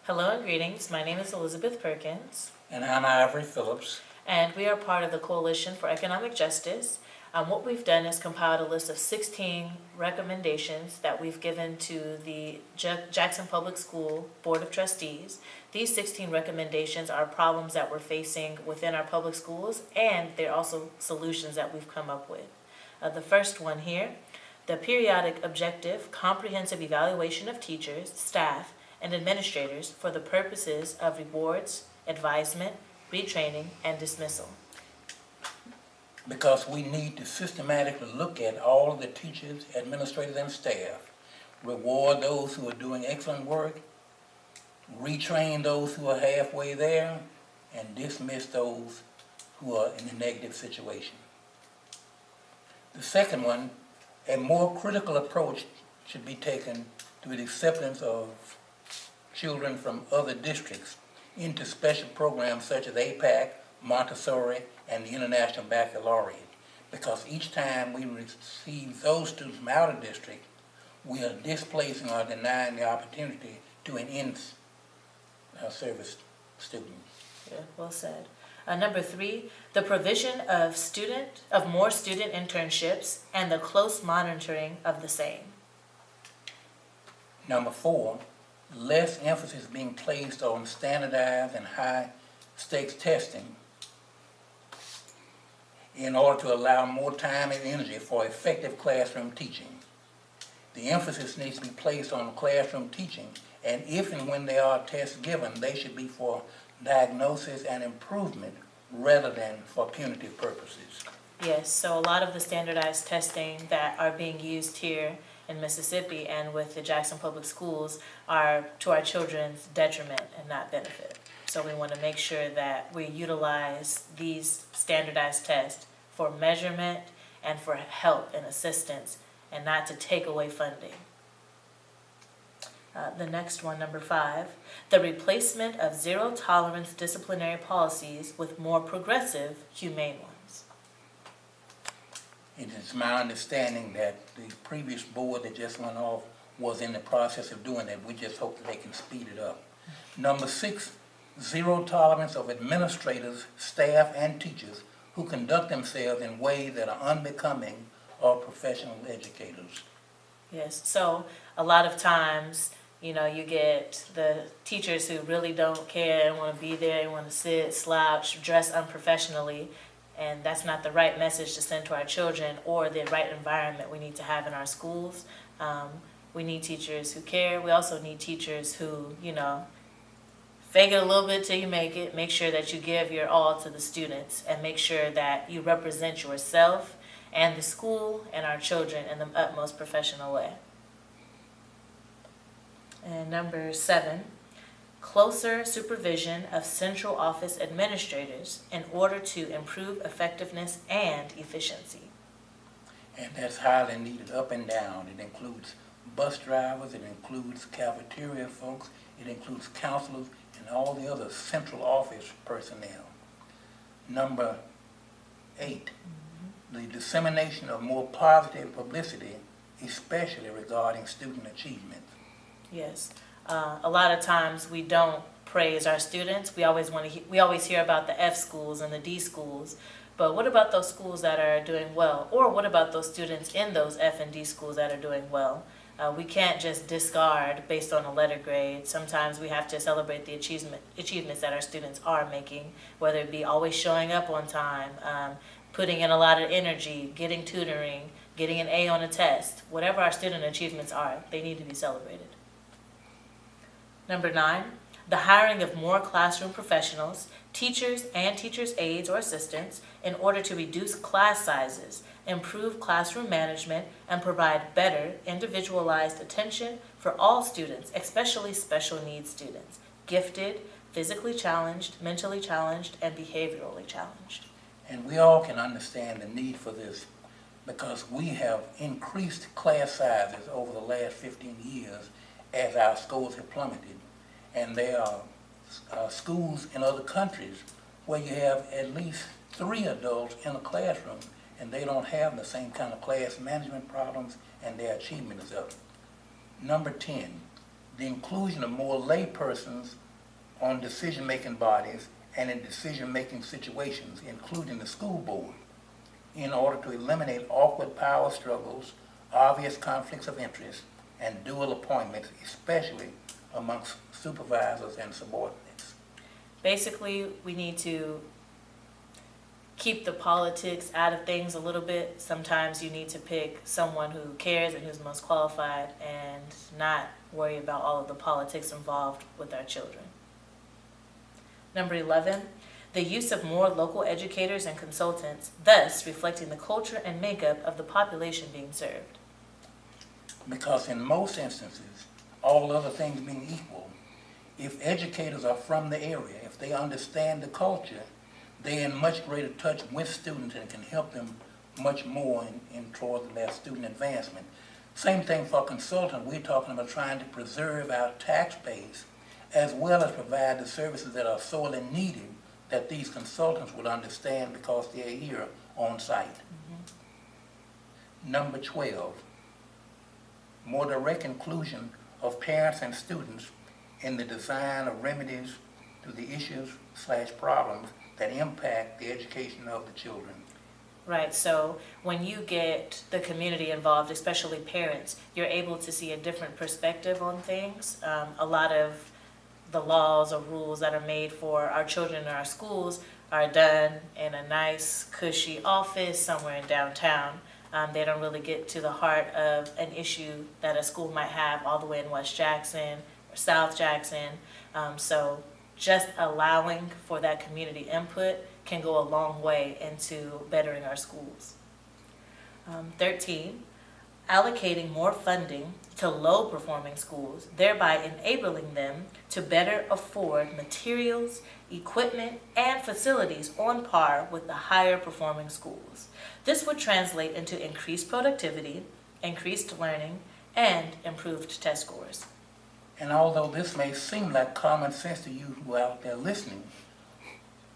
Hello and greetings. My name is Elizabeth Perkins, And I'm Ivory Phillips. and we are part of the Coalition for Economic Justice. What we've done is compiled a list of 16 recommendations that we've given to the Jackson Public School Board of Trustees. These 16 recommendations are problems that we're facing within our public schools, and they're also solutions that we've come up with. The first one here, the periodic objective comprehensive evaluation of teachers, staff, and administrators for the purposes of rewards, advisement, retraining, and dismissal. Because we need to systematically look at all of the teachers, administrators, and staff, reward those who are doing excellent work, retrain those who are halfway there, and dismiss those who are in a negative situation. The second one, a more critical approach should be taken to the acceptance of children from other districts into special programs such as APAC, Montessori, and the International Baccalaureate. Because each time we receive those students from out of district, we are displacing or denying the opportunity to an in-service student. Yeah, well said. Number 3, the provision of more student internships and the close monitoring of the same. Number 4, less emphasis being placed on standardized and high-stakes testing in order to allow more time and energy for effective classroom teaching. The emphasis needs to be placed on classroom teaching, and if and when there are tests given, they should be for diagnosis and improvement rather than for punitive purposes. Yes, so a lot of the standardized testing that are being used here in Mississippi and with the Jackson Public Schools are to our children's detriment and not benefit. So we want to make sure that we utilize these standardized tests for measurement and for help and assistance and not to take away funding. The next one, number 5, the replacement of zero-tolerance disciplinary policies with more progressive, humane ones. It is my understanding that the previous board that just went off was in the process of doing that. We just hope that they can speed it up. Number 6, zero tolerance of administrators, staff, and teachers who conduct themselves in ways that are unbecoming of professional educators. Yes, so a lot of times, you get the teachers who really don't care and want to be there and want to sit, slouch, dress unprofessionally, and that's not the right message to send to our children or the right environment we need to have in our schools. We need teachers who care. We also need teachers who, fake it a little bit till you make it. Make sure that you give your all to the students and make sure that you represent yourself and the school and our children in the utmost professional way. And number 7, closer supervision of central office administrators in order to improve effectiveness and efficiency. And that's highly needed up and down. It includes bus drivers, it includes cafeteria folks, it includes counselors, and all the other central office personnel. Number 8, the dissemination of more positive publicity, especially regarding student achievement. Yes, a lot of times we don't praise our students. We always hear about the F schools and the D schools, but what about those schools that are doing well? Or what about those students in those F and D schools that are doing well? We can't just discard based on a letter grade. Sometimes we have to celebrate the achievements that our students are making, whether it be always showing up on time, putting in a lot of energy, getting tutoring, getting an A on a test. Whatever our student achievements are, they need to be celebrated. Number 9, the hiring of more classroom professionals, teachers and teachers' aides or assistants in order to reduce class sizes, improve classroom management, and provide better individualized attention for all students, especially special needs students, gifted, physically challenged, mentally challenged, and behaviorally challenged. And we all can understand the need for this because we have increased class sizes over the last 15 years as our schools have plummeted. And there are schools in other countries where you have at least 3 adults in a classroom and they don't have the same kind of class management problems and their achievement is up. Number 10, the inclusion of more laypersons on decision-making bodies and in decision-making situations, including the school board, in order to eliminate awkward power struggles, obvious conflicts of interest, and dual appointments, especially amongst supervisors and subordinates. Basically, we need to keep the politics out of things a little bit. Sometimes you need to pick someone who cares and who's most qualified and not worry about all of the politics involved with our children. Number 11, the use of more local educators and consultants, thus reflecting the culture and makeup of the population being served. Because in most instances, all other things being equal, if educators are from the area, if they understand the culture, they're in much greater touch with students and can help them much more toward their student advancement. Same thing for consultant. We're talking about trying to preserve our tax base as well as provide the services that are sorely needed that these consultants would understand because they're here on site. Mm-hmm. Number 12, more direct inclusion of parents and students in the design of remedies to the issues/problems that impact the education of the children. Right, so when you get the community involved, especially parents, you're able to see a different perspective on things. A lot of the laws or rules that are made for our children in our schools are done in a nice, cushy office somewhere in downtown. They don't really get to the heart of an issue that a school might have all the way in West Jackson or South Jackson. So just allowing for that community input can go a long way into bettering our schools. 13, allocating more funding to low-performing schools, thereby enabling them to better afford materials, equipment, and facilities on par with the higher-performing schools. This would translate into increased productivity, increased learning, and improved test scores. And although this may seem like common sense to you who are out there listening,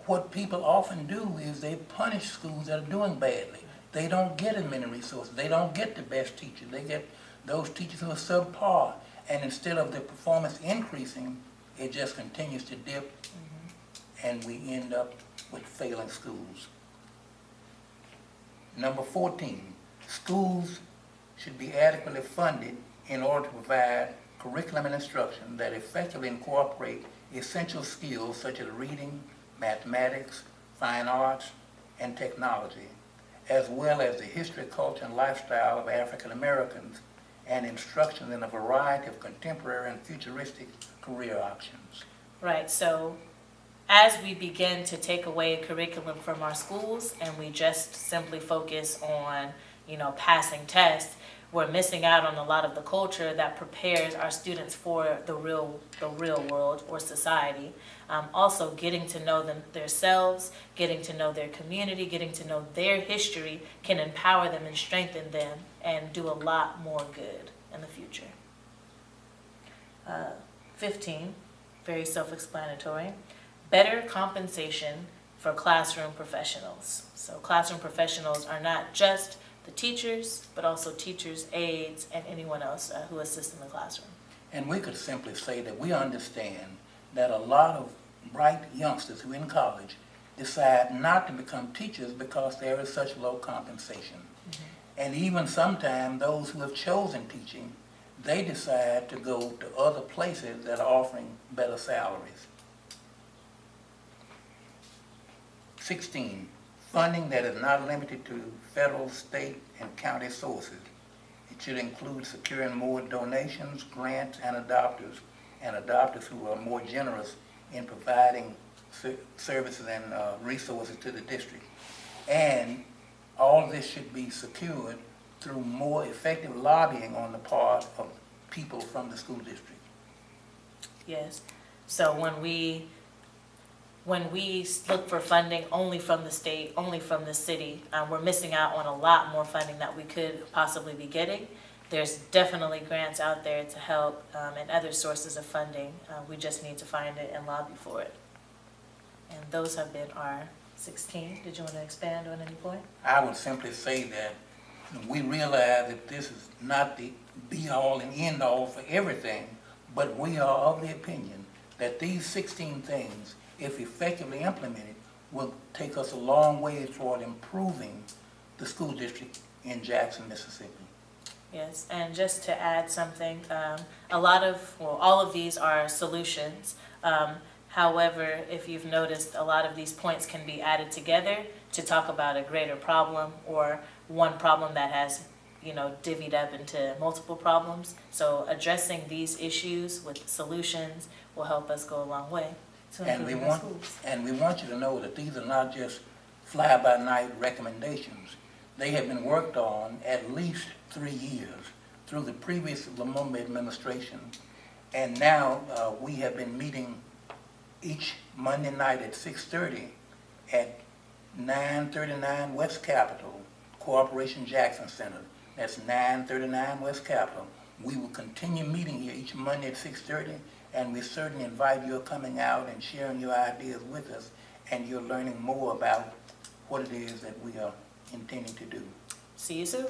what people often do is they punish schools that are doing badly. They don't get as many resources. They don't get the best teachers. They get those teachers who are subpar. And instead of the performance increasing, it just continues to dip, and we end up with failing schools. Number 14, schools should be adequately funded in order to provide curriculum and instruction that effectively incorporate essential skills such as reading, mathematics, fine arts, and technology, as well as the history, culture, and lifestyle of African Americans, and instruction in a variety of contemporary and futuristic career options. Right, so as we begin to take away curriculum from our schools and we just simply focus on, passing tests, we're missing out on a lot of the culture that prepares our students for the real world or society. Also getting to know themselves, getting to know their community, getting to know their history can empower them and strengthen them and do a lot more good in the future. 15, very self-explanatory, better compensation for classroom professionals. So classroom professionals are not just the teachers, but also teachers, aides, and anyone else who assists in the classroom. And we could simply say that we understand that a lot of bright youngsters who are in college decide not to become teachers because there is such low compensation. Mm-hmm. And even sometimes those who have chosen teaching, they decide to go to other places that are offering better salaries. 16, funding that is not limited to federal, state, and county sources. It should include securing more donations, grants, and adopters who are more generous in providing services and resources to the district. And all of this should be secured through more effective lobbying on the part of people from the school district. Yes. So when we look for funding only from the state, only from the city, we're missing out on a lot more funding that we could possibly be getting. There's definitely grants out there to help and other sources of funding. We just need to find it and lobby for it. And those have been our 16. Did you want to expand on any point? I would simply say that we realize that this is not the be-all and end-all for everything, But we are of the opinion that these 16 things, if effectively implemented, will take us a long way toward improving the school district in Jackson, Mississippi. Yes, and just to add something, all of these are solutions. However, if you've noticed, a lot of these points can be added together to talk about a greater problem or one problem that has, divvied up into multiple problems. So addressing these issues with solutions will help us go a long way to improving our schools. And we want you to know that these are not just fly-by-night recommendations. They have been worked on at least 3 years through the previous Lumumba administration. And now we have been meeting each Monday night at 6:30 at 939 West Capitol, Corporation Jackson Center. That's 939 West Capitol. We will continue meeting here each Monday at 6:30, and we certainly invite you coming out and sharing your ideas with us, and you're learning more about what it is that we are intending to do. See you soon.